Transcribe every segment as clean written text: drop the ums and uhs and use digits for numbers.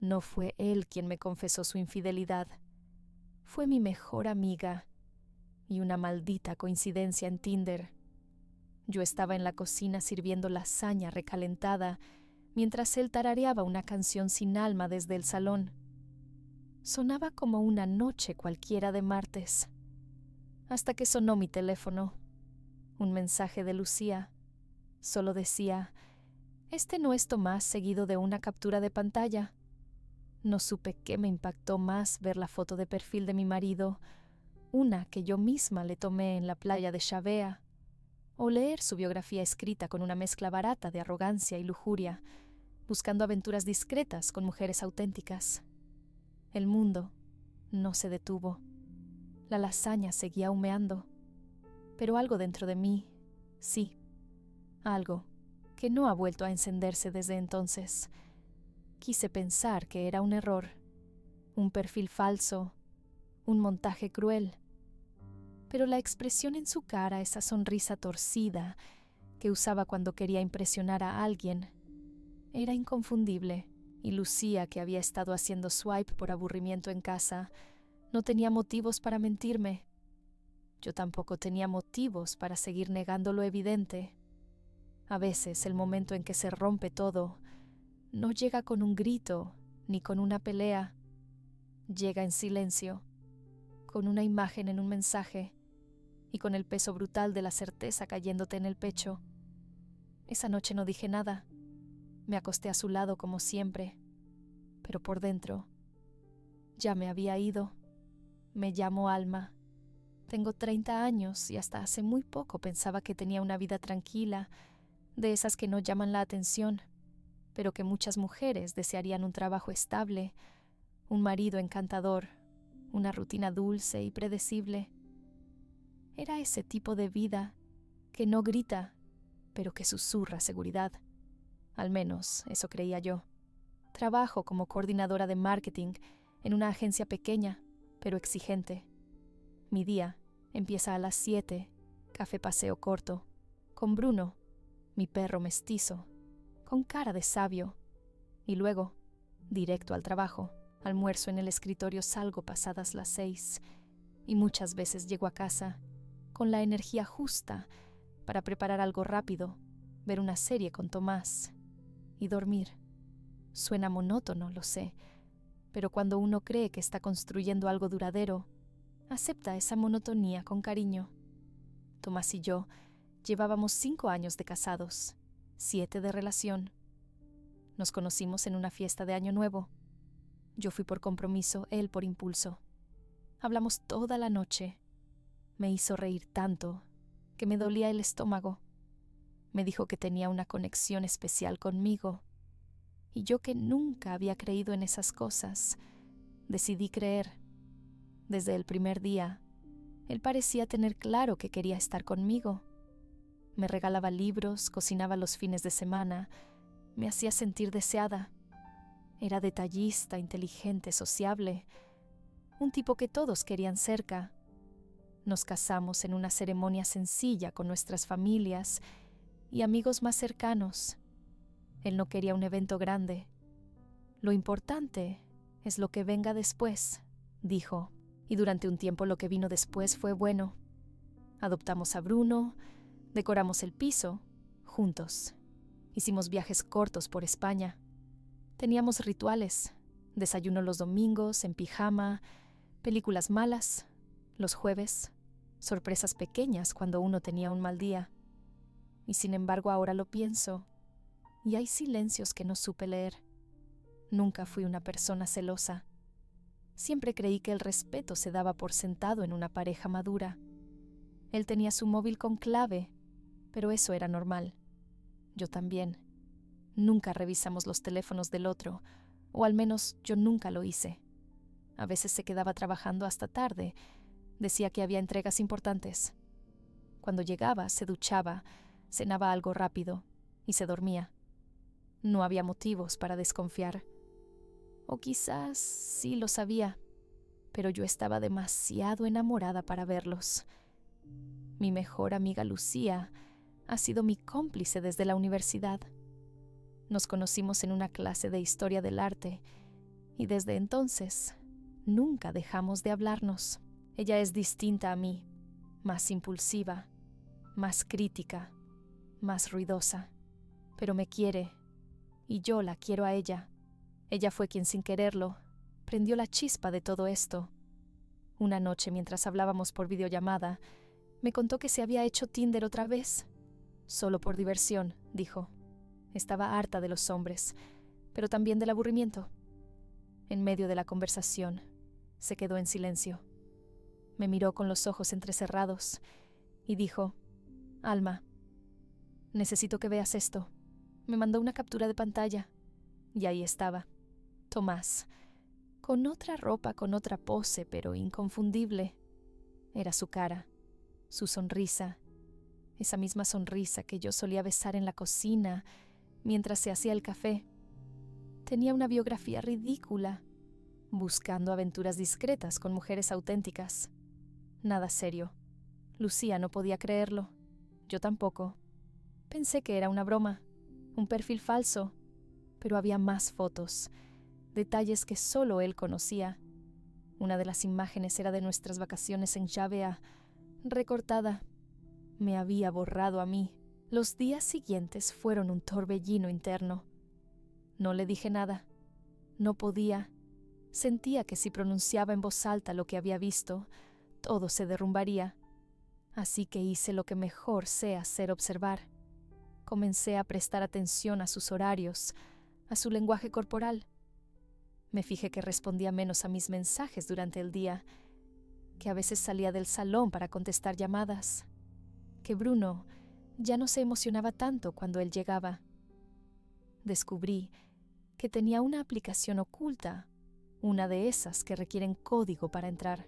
No fue él quien me confesó su infidelidad. Fue mi mejor amiga y una maldita coincidencia en Tinder. Yo estaba en la cocina sirviendo lasaña recalentada mientras él tarareaba una canción sin alma desde el salón. Sonaba como una noche cualquiera de martes, hasta que sonó mi teléfono. Un mensaje de Lucía. Solo decía: «Este no es Tomás», seguido de una captura de pantalla. No supe qué me impactó más: ver la foto de perfil de mi marido, una que yo misma le tomé en la playa de Shavea, o leer su biografía escrita con una mezcla barata de arrogancia y lujuria, buscando aventuras discretas con mujeres auténticas. El mundo no se detuvo. La lasaña seguía humeando, pero algo dentro de mí, sí, algo que no ha vuelto a encenderse desde entonces. Quise pensar que era un error, un perfil falso, un montaje cruel. Pero la expresión en su cara, esa sonrisa torcida que usaba cuando quería impresionar a alguien, era inconfundible. Y Lucía, que había estado haciendo swipe por aburrimiento en casa, no tenía motivos para mentirme. Yo tampoco tenía motivos para seguir negando lo evidente. A veces el momento en que se rompe todo no llega con un grito ni con una pelea. Llega en silencio, con una imagen en un mensaje y con el peso brutal de la certeza cayéndote en el pecho. Esa noche no dije nada. Me acosté a su lado como siempre, pero por dentro ya me había ido. Me llamo Alma. Tengo 30 años y hasta hace muy poco pensaba que tenía una vida tranquila, de esas que no llaman la atención, pero que muchas mujeres desearían: un trabajo estable, un marido encantador, una rutina dulce y predecible. Era ese tipo de vida que no grita, pero que susurra seguridad. Al menos eso creía yo. Trabajo como coordinadora de marketing en una agencia pequeña, pero exigente. Mi día empieza a las 7, café paseo corto, con Bruno, mi perro mestizo, con cara de sabio, y luego, directo al trabajo. Almuerzo en el escritorio, salgo pasadas las 6, y muchas veces llego a casa con la energía justa para preparar algo rápido, ver una serie con Tomás y dormir. Suena monótono, lo sé, pero cuando uno cree que está construyendo algo duradero, acepta esa monotonía con cariño. Tomás y yo llevábamos 5 años de casados, 7 de relación. Nos conocimos en una fiesta de Año Nuevo. Yo fui por compromiso, él por impulso. Hablamos toda la noche. Me hizo reír tanto que me dolía el estómago. Me dijo que tenía una conexión especial conmigo. Y yo, que nunca había creído en esas cosas, decidí creer. Desde el primer día, él parecía tener claro que quería estar conmigo. Me regalaba libros, cocinaba los fines de semana, me hacía sentir deseada. Era detallista, inteligente, sociable, un tipo que todos querían cerca. Nos casamos en una ceremonia sencilla con nuestras familias y amigos más cercanos. Él no quería un evento grande. Lo importante es lo que venga después, dijo. Y durante un tiempo lo que vino después fue bueno. Adoptamos a Bruno, decoramos el piso, juntos. Hicimos viajes cortos por España. Teníamos rituales: desayuno los domingos, en pijama, películas malas los jueves, sorpresas pequeñas cuando uno tenía un mal día. Y sin embargo ahora lo pienso, y hay silencios que no supe leer. Nunca fui una persona celosa. Siempre creí que el respeto se daba por sentado en una pareja madura. Él tenía su móvil con clave, pero eso era normal. Yo también. Nunca revisamos los teléfonos del otro, o al menos yo nunca lo hice. A veces se quedaba trabajando hasta tarde. Decía que había entregas importantes. Cuando llegaba, se duchaba, cenaba algo rápido y se dormía. No había motivos para desconfiar. O quizás sí lo sabía, pero yo estaba demasiado enamorada para verlos. Mi mejor amiga Lucía ha sido mi cómplice desde la universidad. Nos conocimos en una clase de historia del arte y desde entonces nunca dejamos de hablarnos. Ella es distinta a mí, más impulsiva, más crítica, más ruidosa, pero me quiere y yo la quiero a ella. Ella fue quien sin quererlo prendió la chispa de todo esto. Una noche mientras hablábamos por videollamada, me contó que se había hecho Tinder otra vez. Solo por diversión, dijo. Estaba harta de los hombres, pero también del aburrimiento. En medio de la conversación, se quedó en silencio. Me miró con los ojos entrecerrados y dijo: Alma, necesito que veas esto. Me mandó una captura de pantalla y ahí estaba, Tomás, con otra ropa, con otra pose, pero inconfundible. Era su cara, su sonrisa, esa misma sonrisa que yo solía besar en la cocina mientras se hacía el café. Tenía una biografía ridícula, buscando aventuras discretas con mujeres auténticas. Nada serio. Lucía no podía creerlo. Yo tampoco. Pensé que era una broma, un perfil falso, pero había más fotos, detalles que solo él conocía. Una de las imágenes era de nuestras vacaciones en Javea, recortada. Me había borrado a mí. Los días siguientes fueron un torbellino interno. No le dije nada. No podía. Sentía que si pronunciaba en voz alta lo que había visto, todo se derrumbaría. Así que hice lo que mejor sé hacer: observar. Comencé a prestar atención a sus horarios, a su lenguaje corporal. Me fijé que respondía menos a mis mensajes durante el día, que a veces salía del salón para contestar llamadas, que Bruno ya no se emocionaba tanto cuando él llegaba. Descubrí que tenía una aplicación oculta, una de esas que requieren código para entrar.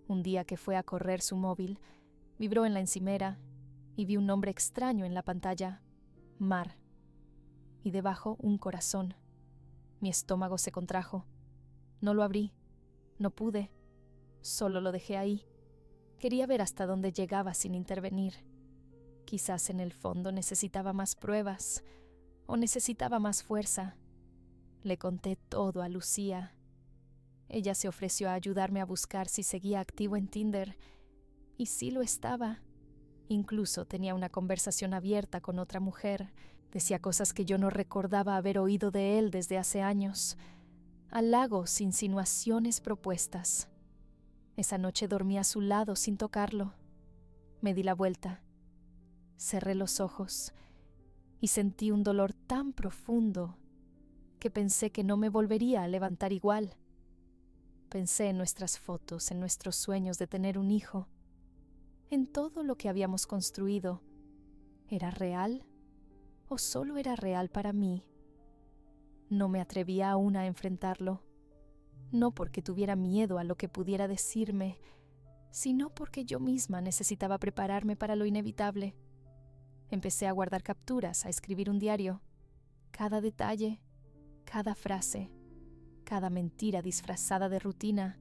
Un día que fue a correr su móvil, vibró en la encimera y vi un nombre extraño en la pantalla: Mar, y debajo un corazón. Mi estómago se contrajo. No lo abrí, no pude, solo lo dejé ahí. Quería ver hasta dónde llegaba sin intervenir. Quizás en el fondo necesitaba más pruebas o necesitaba más fuerza. Le conté todo a Lucía. Ella se ofreció a ayudarme a buscar si seguía activo en Tinder, y sí lo estaba. Incluso tenía una conversación abierta con otra mujer. Decía cosas que yo no recordaba haber oído de él desde hace años. Halagos, insinuaciones, propuestas. Esa noche dormí a su lado sin tocarlo. Me di la vuelta. Cerré los ojos y sentí un dolor tan profundo que pensé que no me volvería a levantar igual. Pensé en nuestras fotos, en nuestros sueños de tener un hijo, en todo lo que habíamos construido. ¿Era real o solo era real para mí? No me atrevía aún a enfrentarlo, no porque tuviera miedo a lo que pudiera decirme, sino porque yo misma necesitaba prepararme para lo inevitable. Empecé a guardar capturas, a escribir un diario. Cada detalle, cada frase, cada mentira disfrazada de rutina,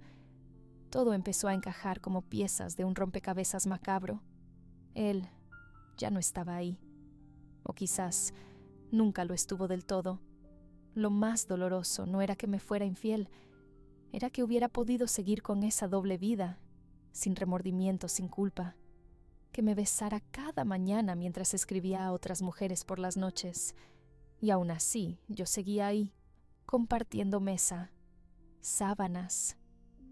todo empezó a encajar como piezas de un rompecabezas macabro. Él ya no estaba ahí. O quizás nunca lo estuvo del todo. Lo más doloroso no era que me fuera infiel, era que hubiera podido seguir con esa doble vida, sin remordimiento, sin culpa. Que me besara cada mañana mientras escribía a otras mujeres por las noches. Y aún así, yo seguía ahí, compartiendo mesa, sábanas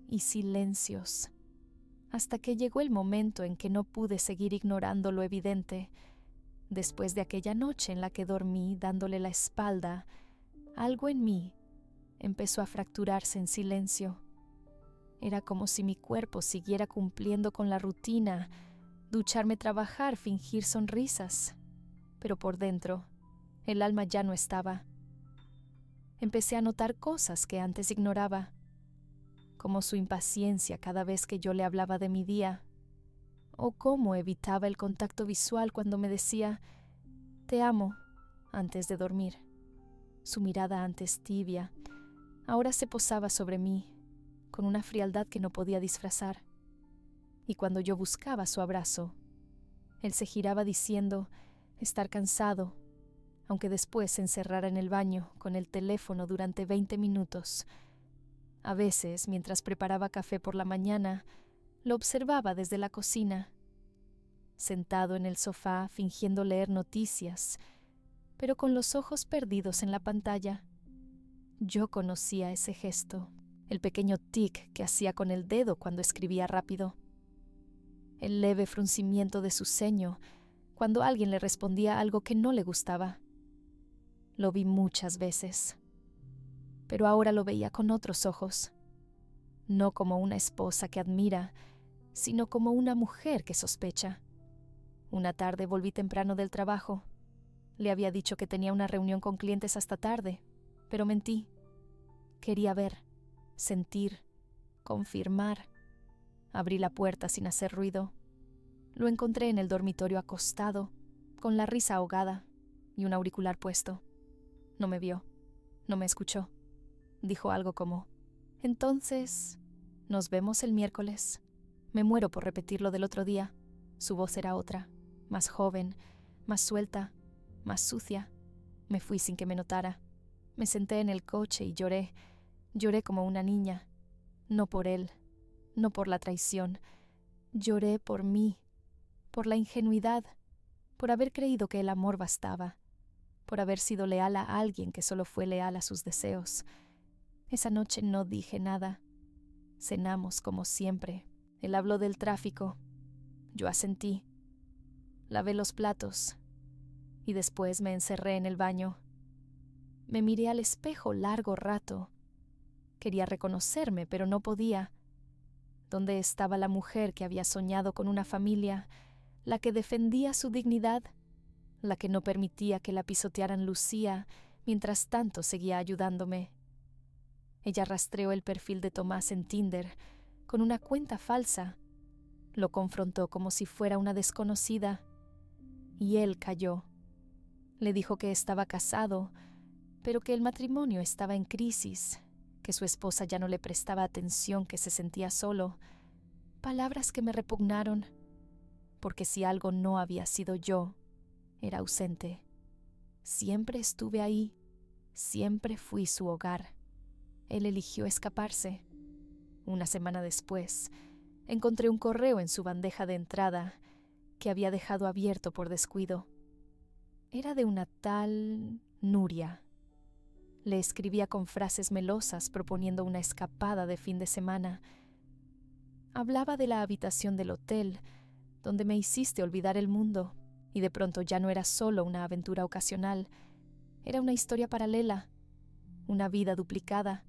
y silencios, hasta que llegó el momento en que no pude seguir ignorando lo evidente. Después de aquella noche en la que dormí dándole la espalda, algo en mí empezó a fracturarse en silencio. Era como si mi cuerpo siguiera cumpliendo con la rutina: ducharme, trabajar, fingir sonrisas. Pero por dentro, el alma ya no estaba. Empecé a notar cosas que antes ignoraba, como su impaciencia cada vez que yo le hablaba de mi día, o cómo evitaba el contacto visual cuando me decía «te amo» antes de dormir. Su mirada antes tibia, ahora se posaba sobre mí, con una frialdad que no podía disfrazar. Y cuando yo buscaba su abrazo, él se giraba diciendo estar cansado, aunque después se encerrara en el baño con el teléfono durante 20 minutos. A veces, mientras preparaba café por la mañana, lo observaba desde la cocina, sentado en el sofá fingiendo leer noticias, pero con los ojos perdidos en la pantalla. Yo conocía ese gesto, el pequeño tic que hacía con el dedo cuando escribía rápido, el leve fruncimiento de su ceño cuando alguien le respondía algo que no le gustaba. Lo vi muchas veces, pero ahora lo veía con otros ojos, no como una esposa que admira, sino como una mujer que sospecha. Una tarde volví temprano del trabajo. Le había dicho que tenía una reunión con clientes hasta tarde, pero mentí. Quería ver, sentir, confirmar. Abrí la puerta sin hacer ruido. Lo encontré en el dormitorio acostado, con la risa ahogada y un auricular puesto. No me vio, no me escuchó. Dijo algo como: «Entonces, ¿nos vemos el miércoles?» Me muero por repetir lo del otro día. Su voz era otra, más joven, más suelta, más sucia. Me fui sin que me notara. Me senté en el coche y lloré. Lloré como una niña. No por él, no por la traición. Lloré por mí, por la ingenuidad, por haber creído que el amor bastaba, por haber sido leal a alguien que solo fue leal a sus deseos. Esa noche no dije nada. Cenamos como siempre. Él habló del tráfico. Yo asentí. Lavé los platos y después me encerré en el baño. Me miré al espejo largo rato. Quería reconocerme, pero no podía. ¿Dónde estaba la mujer que había soñado con una familia, la que defendía su dignidad, la que no permitía que la pisotearan Lucía, mientras tanto seguía ayudándome? Ella rastreó el perfil de Tomás en Tinder, con una cuenta falsa. Lo confrontó como si fuera una desconocida, y él cayó. Le dijo que estaba casado, pero que el matrimonio estaba en crisis, que su esposa ya no le prestaba atención, que se sentía solo. Palabras que me repugnaron, porque si algo no había sido yo, era ausente. Siempre estuve ahí, siempre fui su hogar. Él eligió escaparse. Una semana después, encontré un correo en su bandeja de entrada que había dejado abierto por descuido. Era de una tal Nuria. Le escribía con frases melosas proponiendo una escapada de fin de semana. Hablaba de la habitación del hotel, donde me hiciste olvidar el mundo, y de pronto ya no era solo una aventura ocasional, era una historia paralela, una vida duplicada.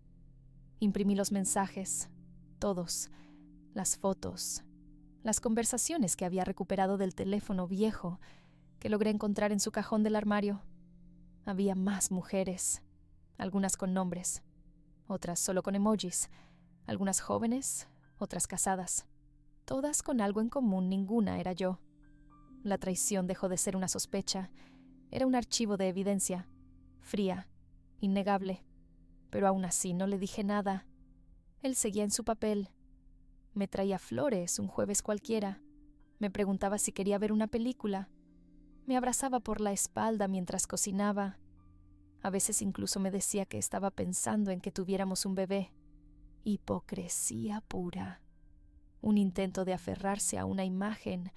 Imprimí los mensajes, todos, las fotos, las conversaciones que había recuperado del teléfono viejo que logré encontrar en su cajón del armario. Había más mujeres, algunas con nombres, otras solo con emojis, algunas jóvenes, otras casadas, todas con algo en común, ninguna era yo. La traición dejó de ser una sospecha, era un archivo de evidencia, fría, innegable, pero aún así no le dije nada. Él seguía en su papel. Me traía flores un jueves cualquiera, me preguntaba si quería ver una película, me abrazaba por la espalda mientras cocinaba. A veces incluso me decía que estaba pensando en que tuviéramos un bebé. Hipocresía pura. Un intento de aferrarse a una imagen,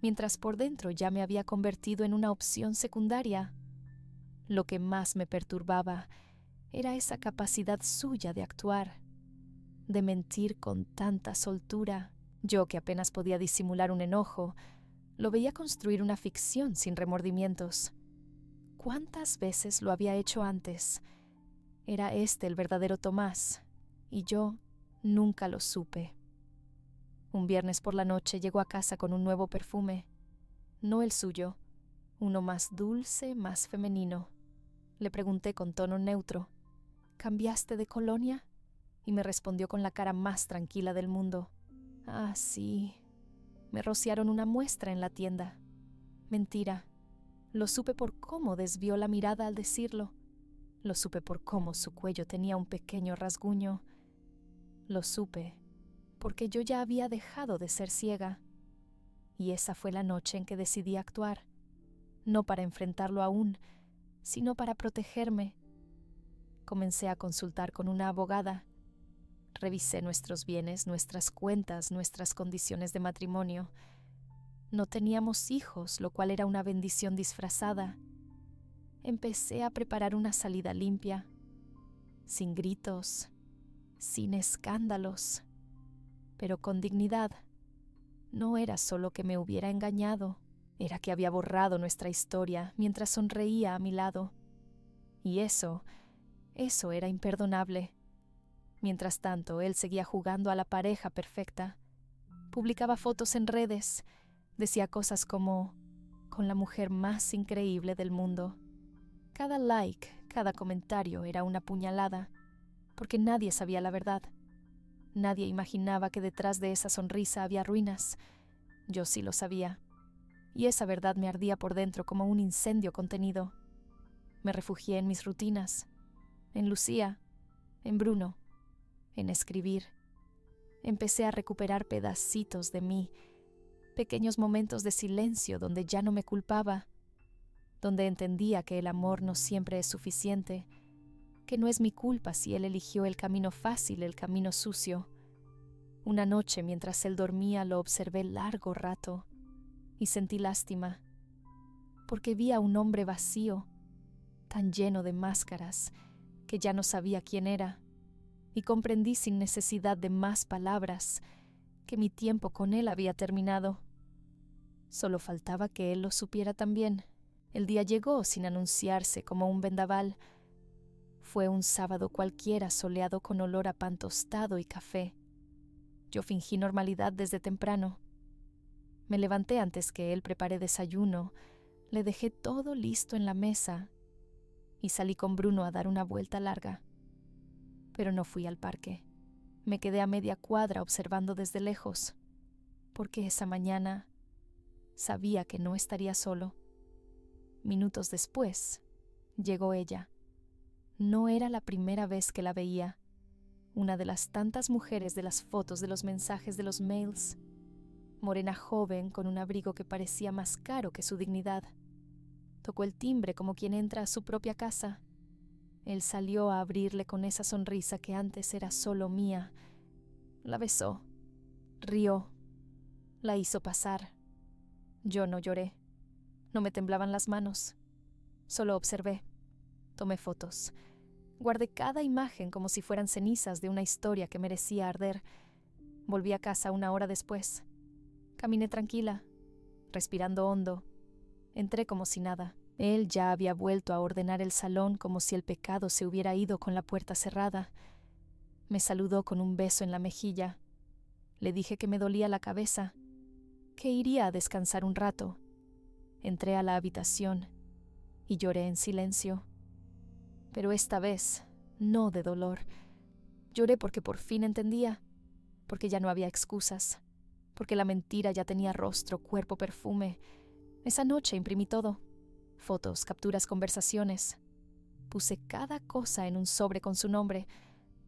mientras por dentro ya me había convertido en una opción secundaria. Lo que más me perturbaba era esa capacidad suya de actuar, de mentir con tanta soltura. Yo, que apenas podía disimular un enojo, lo veía construir una ficción sin remordimientos. ¿Cuántas veces lo había hecho antes? Era este el verdadero Tomás, y yo nunca lo supe. Un viernes por la noche llegó a casa con un nuevo perfume, no el suyo, uno más dulce, más femenino. Le pregunté con tono neutro: ¿cambiaste de colonia? Y me respondió con la cara más tranquila del mundo: ah, sí, me rociaron una muestra en la tienda. Mentira. Lo supe por cómo desvió la mirada al decirlo. Lo supe por cómo su cuello tenía un pequeño rasguño. Lo supe porque yo ya había dejado de ser ciega. Y esa fue la noche en que decidí actuar. No para enfrentarlo aún, sino para protegerme. Comencé a consultar con una abogada. Revisé nuestros bienes, nuestras cuentas, nuestras condiciones de matrimonio. No teníamos hijos, lo cual era una bendición disfrazada. Empecé a preparar una salida limpia, sin gritos, sin escándalos, pero con dignidad. No era solo que me hubiera engañado, era que había borrado nuestra historia mientras sonreía a mi lado. Y eso era imperdonable. Mientras tanto, él seguía jugando a la pareja perfecta. Publicaba fotos en redes. Decía cosas como, con la mujer más increíble del mundo. Cada like, cada comentario era una puñalada, porque nadie sabía la verdad. Nadie imaginaba que detrás de esa sonrisa había ruinas. Yo sí lo sabía. Y esa verdad me ardía por dentro como un incendio contenido. Me refugié en mis rutinas, en Lucía, en Bruno, en escribir. Empecé a recuperar pedacitos de mí, pequeños momentos de silencio donde ya no me culpaba, donde entendía que el amor no siempre es suficiente, que no es mi culpa si él eligió el camino fácil, el camino sucio. Una noche, mientras él dormía, lo observé largo rato y sentí lástima, porque vi a un hombre vacío, tan lleno de máscaras, que ya no sabía quién era, y comprendí sin necesidad de más palabras que mi tiempo con él había terminado. Solo faltaba que él lo supiera también. El día llegó sin anunciarse, como un vendaval. Fue un sábado cualquiera, soleado con olor a pan tostado y café. Yo fingí normalidad desde temprano. Me levanté antes que él, preparé desayuno, le dejé todo listo en la mesa y salí con Bruno a dar una vuelta larga. Pero no fui al parque. Me quedé a media cuadra observando desde lejos, porque esa mañana sabía que no estaría solo. Minutos después, llegó ella. No era la primera vez que la veía. Una de las tantas mujeres de las fotos de los mensajes de los mails. Morena joven con un abrigo que parecía más caro que su dignidad. Tocó el timbre como quien entra a su propia casa. Él salió a abrirle con esa sonrisa que antes era solo mía. La besó, rió, la hizo pasar. Yo no lloré, no me temblaban las manos. Solo observé, tomé fotos. Guardé cada imagen como si fueran cenizas de una historia que merecía arder. Volví a casa 1 hora después. Caminé tranquila, respirando hondo. Entré como si nada. Él ya había vuelto a ordenar el salón como si el pecado se hubiera ido con la puerta cerrada. Me saludó con un beso en la mejilla. Le dije que me dolía la cabeza, que iría a descansar un rato. Entré a la habitación y lloré en silencio. Pero esta vez, no de dolor. Lloré porque por fin entendía, porque ya no había excusas, porque la mentira ya tenía rostro, cuerpo, perfume. Esa noche imprimí todo. Fotos, capturas, conversaciones. Puse cada cosa en un sobre con su nombre.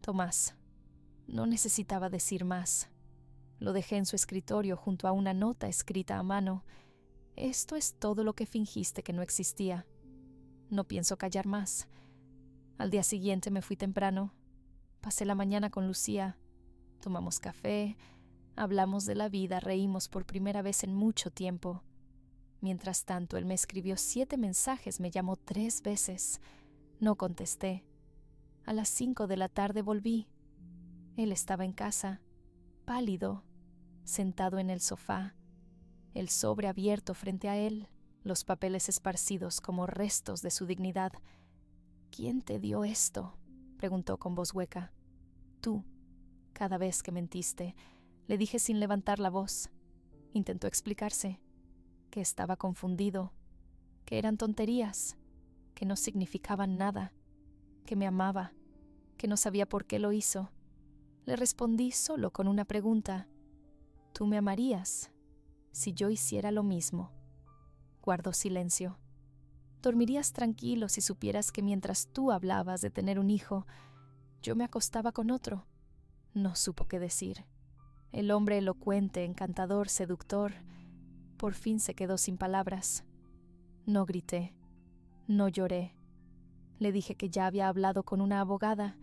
Tomás. No necesitaba decir más. Lo dejé en su escritorio junto a una nota escrita a mano. Esto es todo lo que fingiste que no existía. No pienso callar más. Al día siguiente me fui temprano. Pasé la mañana con Lucía. Tomamos café, hablamos de la vida, reímos por primera vez en mucho tiempo. Mientras tanto, él me escribió 7 mensajes, me llamó 3 veces. No contesté. A las 5 de la tarde volví. Él estaba en casa, pálido, sentado en el sofá, el sobre abierto frente a él, los papeles esparcidos como restos de su dignidad. ¿Quién te dio esto?, preguntó con voz hueca. Tú, cada vez que mentiste, le dije sin levantar la voz. Intentó explicarse, que estaba confundido, que eran tonterías, que no significaban nada, que me amaba, que no sabía por qué lo hizo. Le respondí solo con una pregunta. ¿Tú me amarías si yo hiciera lo mismo? Guardó silencio. ¿Dormirías tranquilo si supieras que mientras tú hablabas de tener un hijo, yo me acostaba con otro? No supo qué decir. El hombre elocuente, encantador, seductor, por fin se quedó sin palabras. No grité, no lloré, Le dije que ya había hablado con una abogada,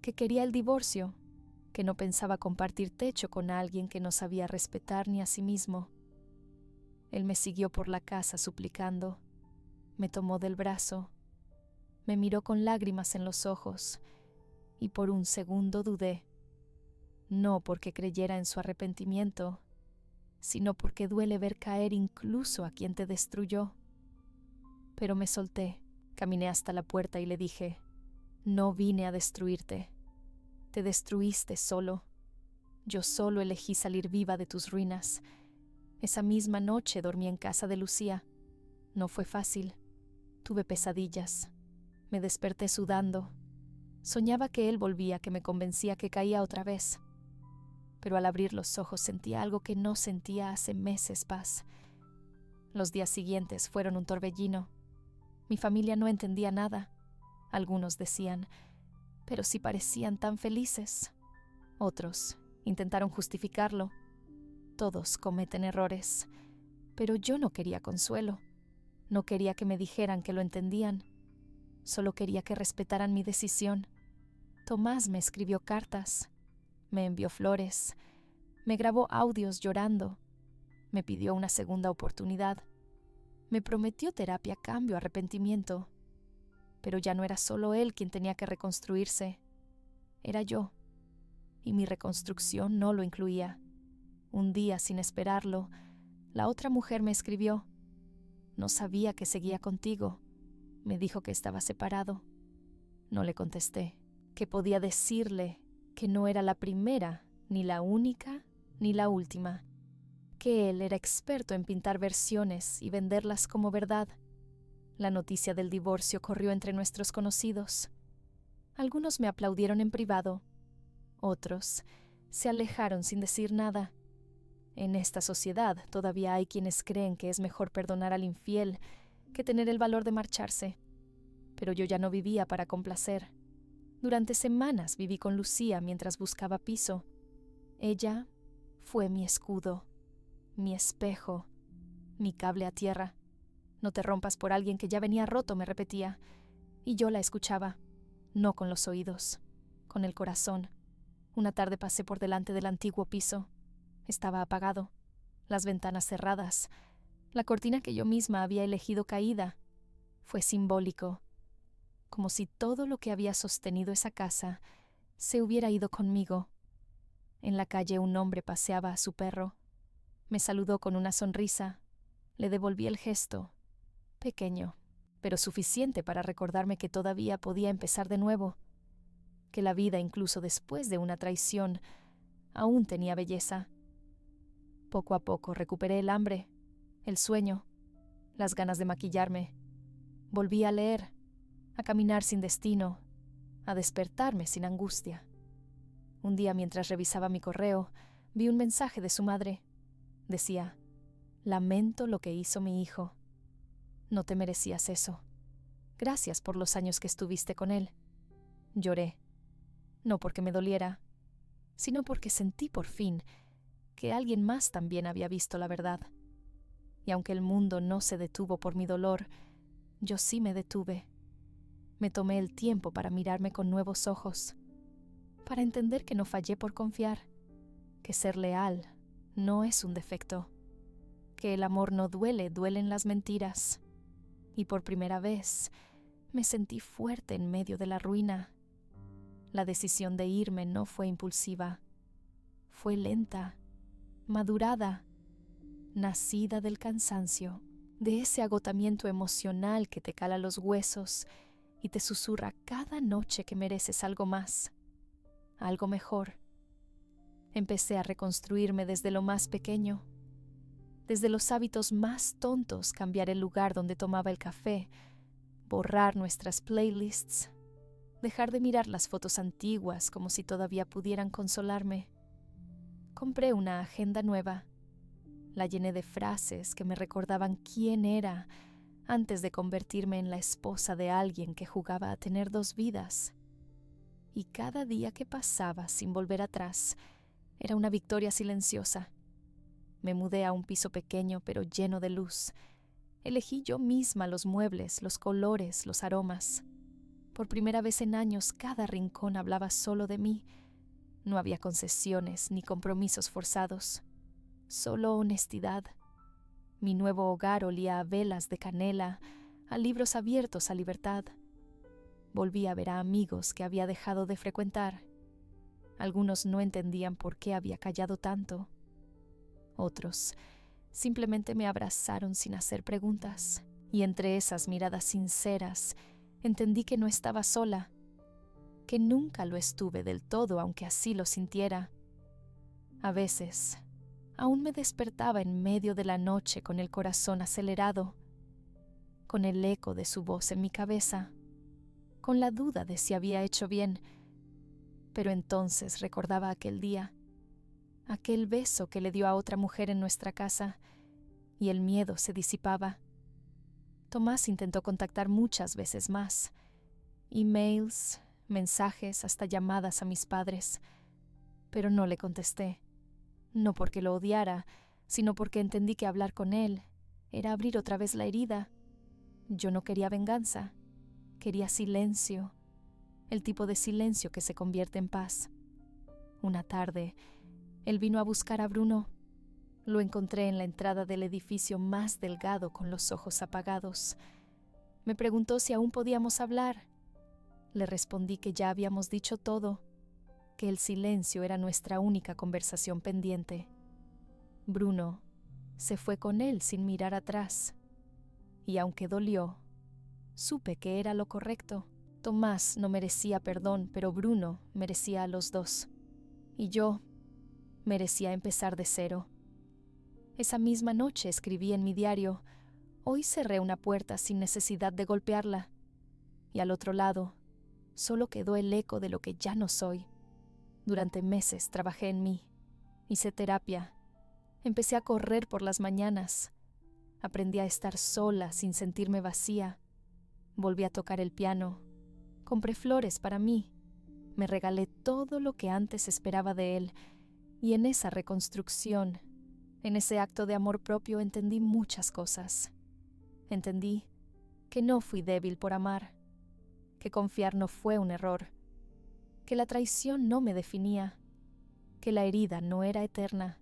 que quería el divorcio, que no pensaba compartir techo con alguien que no sabía respetar ni a sí mismo. Él me siguió por la casa suplicando, me tomó del brazo, me miró con lágrimas en los ojos y por un segundo dudé, no porque creyera en su arrepentimiento, sino porque duele ver caer incluso a quien te destruyó. Pero me solté, caminé hasta la puerta y le dije, no vine a destruirte, te destruiste solo. Yo solo elegí salir viva de tus ruinas. Esa misma noche dormí en casa de Lucía. No fue fácil. Tuve pesadillas. Me desperté sudando. Soñaba que él volvía, que me convencía que caía otra vez. Pero al abrir los ojos sentía algo que no sentía hace meses, Paz. Los días siguientes fueron un torbellino. Mi familia no entendía nada. Algunos decían, pero si parecían tan felices. Otros intentaron justificarlo. Todos cometen errores. Pero yo no quería consuelo. No quería que me dijeran que lo entendían. Solo quería que respetaran mi decisión. Tomás me escribió cartas. Me envió flores. Me grabó audios llorando. Me pidió una segunda oportunidad. Me prometió terapia a cambio arrepentimiento. Pero ya no era solo él quien tenía que reconstruirse. Era yo. Y mi reconstrucción no lo incluía. Un día, sin esperarlo, la otra mujer me escribió. No sabía que seguía contigo. Me dijo que estaba separado. No le contesté. ¿Qué podía decirle? Que no era la primera, ni la única, ni la última. Que él era experto en pintar versiones y venderlas como verdad. La noticia del divorcio corrió entre nuestros conocidos. Algunos me aplaudieron en privado. Otros se alejaron sin decir nada. En esta sociedad todavía hay quienes creen que es mejor perdonar al infiel que tener el valor de marcharse. Pero yo ya no vivía para complacer. Durante semanas viví con Lucía mientras buscaba piso. Ella fue mi escudo, mi espejo, mi cable a tierra. No te rompas por alguien que ya venía roto, me repetía. Y yo la escuchaba, no con los oídos, con el corazón. Una tarde pasé por delante del antiguo piso. Estaba apagado, las ventanas cerradas, la cortina que yo misma había elegido caída. Fue simbólico, como si todo lo que había sostenido esa casa se hubiera ido conmigo. En la calle un hombre paseaba a su perro. Me saludó con una sonrisa. Le devolví el gesto, pequeño, pero suficiente para recordarme que todavía podía empezar de nuevo, que la vida, incluso después de una traición, aún tenía belleza. Poco a poco recuperé el hambre, el sueño, las ganas de maquillarme. Volví a leer, a caminar sin destino, a despertarme sin angustia. Un día, mientras revisaba mi correo, vi un mensaje de su madre. Decía, lamento lo que hizo mi hijo. No te merecías eso. Gracias por los años que estuviste con él. Lloré, no porque me doliera, sino porque sentí por fin que alguien más también había visto la verdad. Y aunque el mundo no se detuvo por mi dolor, yo sí me detuve. Me tomé el tiempo para mirarme con nuevos ojos, para entender que no fallé por confiar, que ser leal no es un defecto, que el amor no duele, duelen las mentiras. Y por primera vez me sentí fuerte en medio de la ruina. La decisión de irme no fue impulsiva, fue lenta, madurada, nacida del cansancio, de ese agotamiento emocional que te cala los huesos y te susurra cada noche que mereces algo más, algo mejor. Empecé a reconstruirme desde lo más pequeño, desde los hábitos más tontos, cambiar el lugar donde tomaba el café, borrar nuestras playlists, dejar de mirar las fotos antiguas como si todavía pudieran consolarme. Compré una agenda nueva. La llené de frases que me recordaban quién era antes de convertirme en la esposa de alguien que jugaba a tener dos vidas. Y cada día que pasaba sin volver atrás era una victoria silenciosa. Me mudé a un piso pequeño pero lleno de luz. Elegí yo misma los muebles, los colores, los aromas. Por primera vez en años, cada rincón hablaba solo de mí. No había concesiones ni compromisos forzados, solo honestidad. Mi nuevo hogar olía a velas de canela, a libros abiertos a libertad. Volví a ver a amigos que había dejado de frecuentar. Algunos no entendían por qué había callado tanto. Otros simplemente me abrazaron sin hacer preguntas, y entre esas miradas sinceras entendí que no estaba sola, que nunca lo estuve del todo, aunque así lo sintiera. A veces, aún me despertaba en medio de la noche con el corazón acelerado, con el eco de su voz en mi cabeza, con la duda de si había hecho bien. Pero entonces recordaba aquel día, aquel beso que le dio a otra mujer en nuestra casa, y el miedo se disipaba. Tomás intentó contactar muchas veces más, emails, mensajes, hasta llamadas a mis padres, pero no le contesté, no porque lo odiara, sino porque entendí que hablar con él era abrir otra vez la herida. Yo no quería venganza, quería silencio, el tipo de silencio que se convierte en paz. Una tarde, él vino a buscar a Bruno. Lo encontré en la entrada del edificio más delgado, con los ojos apagados. Me preguntó si aún podíamos hablar. Le respondí que ya habíamos dicho todo, que el silencio era nuestra única conversación pendiente. Bruno se fue con él sin mirar atrás. Y aunque dolió, supe que era lo correcto. Tomás no merecía perdón, pero Bruno merecía a los dos. Y yo merecía empezar de cero. Esa misma noche escribí en mi diario: hoy cerré una puerta sin necesidad de golpearla. Y al otro lado, solo quedó el eco de lo que ya no soy. Durante meses trabajé en mí. Hice terapia. Empecé a correr por las mañanas. Aprendí a estar sola sin sentirme vacía. Volví a tocar el piano. Compré flores para mí. Me regalé todo lo que antes esperaba de él. Y en esa reconstrucción, en ese acto de amor propio, entendí muchas cosas. Entendí que no fui débil por amar, que confiar no fue un error, que la traición no me definía, que la herida no era eterna.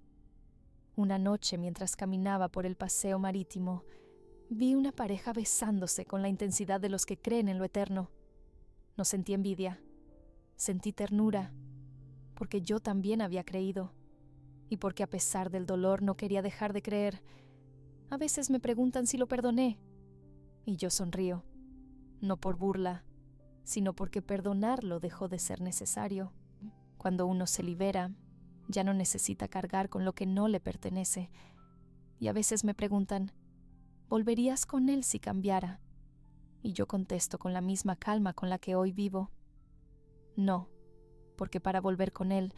Una noche, mientras caminaba por el paseo marítimo, vi una pareja besándose con la intensidad de los que creen en lo eterno. No sentí envidia, sentí ternura, porque yo también había creído, y porque a pesar del dolor no quería dejar de creer. A veces me preguntan si lo perdoné, y yo sonrío, no por burla, sino porque perdonarlo dejó de ser necesario. Cuando uno se libera, ya no necesita cargar con lo que no le pertenece. Y a veces me preguntan: ¿volverías con él si cambiara? Y yo contesto con la misma calma con la que hoy vivo: no, porque para volver con él,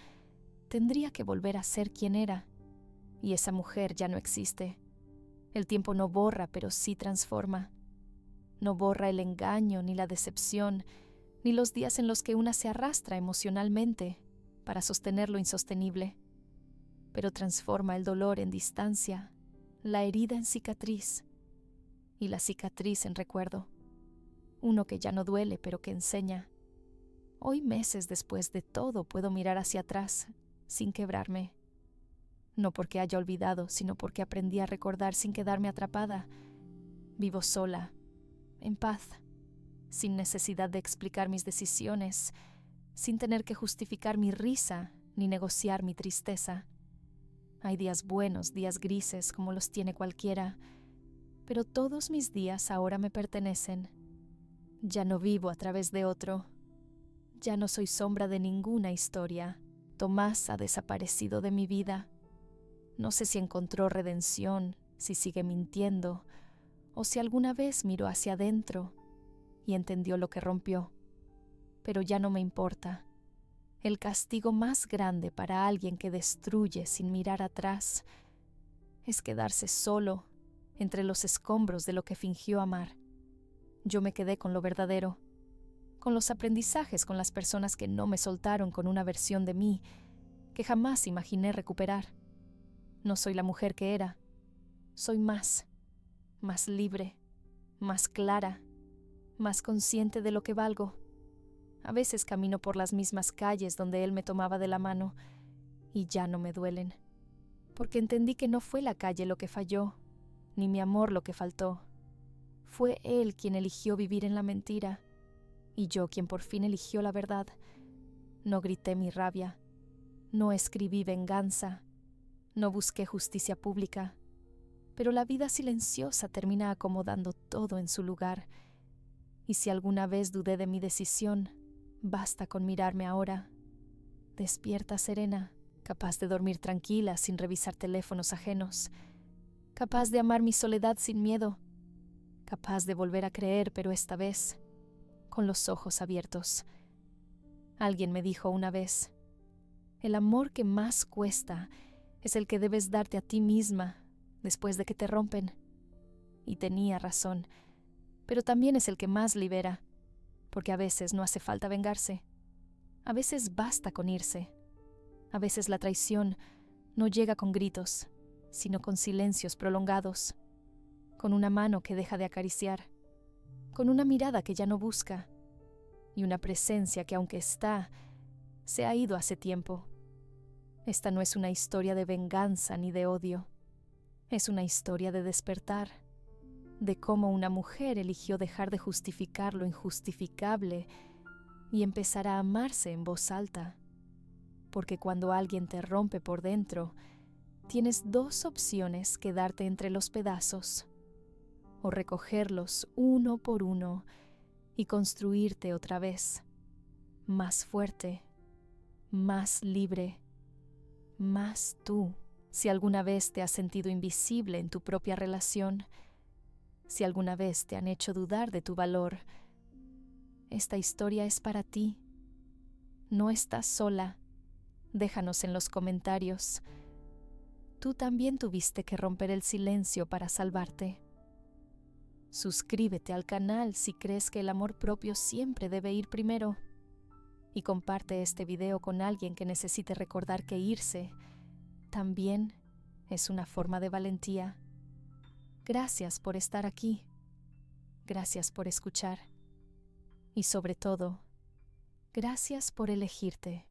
tendría que volver a ser quien era. Y esa mujer ya no existe. El tiempo no borra, pero sí transforma. No borra el engaño, ni la decepción, ni los días en los que una se arrastra emocionalmente para sostener lo insostenible. Pero transforma el dolor en distancia, la herida en cicatriz, y la cicatriz en recuerdo. Uno que ya no duele, pero que enseña. Hoy, meses después de todo, puedo mirar hacia atrás sin quebrarme. No porque haya olvidado, sino porque aprendí a recordar sin quedarme atrapada. Vivo sola, en paz, sin necesidad de explicar mis decisiones, sin tener que justificar mi risa ni negociar mi tristeza. Hay días buenos, días grises, como los tiene cualquiera, pero todos mis días ahora me pertenecen. Ya no vivo a través de otro. Ya no soy sombra de ninguna historia. Tomás ha desaparecido de mi vida. No sé si encontró redención, si sigue mintiendo, o si alguna vez miró hacia adentro y entendió lo que rompió. Pero ya no me importa. El castigo más grande para alguien que destruye sin mirar atrás es quedarse solo entre los escombros de lo que fingió amar. Yo me quedé con lo verdadero, con los aprendizajes, con las personas que no me soltaron, con una versión de mí que jamás imaginé recuperar. No soy la mujer que era. Soy más libre, más clara, más consciente de lo que valgo. A veces camino por las mismas calles donde él me tomaba de la mano y ya no me duelen, porque entendí que no fue la calle lo que falló, ni mi amor lo que faltó. Fue él quien eligió vivir en la mentira y yo quien por fin eligió la verdad. No grité mi rabia, no escribí venganza, no busqué justicia pública, pero la vida silenciosa termina acomodando todo en su lugar. Y si alguna vez dudé de mi decisión, basta con mirarme ahora, despierta, serena, capaz de dormir tranquila sin revisar teléfonos ajenos, capaz de amar mi soledad sin miedo, capaz de volver a creer, pero esta vez con los ojos abiertos. Alguien me dijo una vez, el amor que más cuesta es el que debes darte a ti misma después de que te rompen. Y tenía razón, pero también es el que más libera, porque a veces no hace falta vengarse. A veces basta con irse. A veces la traición no llega con gritos, sino con silencios prolongados, con una mano que deja de acariciar, con una mirada que ya no busca, y una presencia que aunque está, se ha ido hace tiempo. Esta no es una historia de venganza ni de odio. Es una historia de despertar, de cómo una mujer eligió dejar de justificar lo injustificable y empezar a amarse en voz alta. Porque cuando alguien te rompe por dentro, tienes dos opciones: quedarte entre los pedazos o recogerlos uno por uno y construirte otra vez, más fuerte, más libre, más tú. Si alguna vez te has sentido invisible en tu propia relación, si alguna vez te han hecho dudar de tu valor, esta historia es para ti. No estás sola. Déjanos en los comentarios. Tú también tuviste que romper el silencio para salvarte. Suscríbete al canal si crees que el amor propio siempre debe ir primero. Y comparte este video con alguien que necesite recordar que irse también es una forma de valentía. Gracias por estar aquí. Gracias por escuchar. Y sobre todo, gracias por elegirte.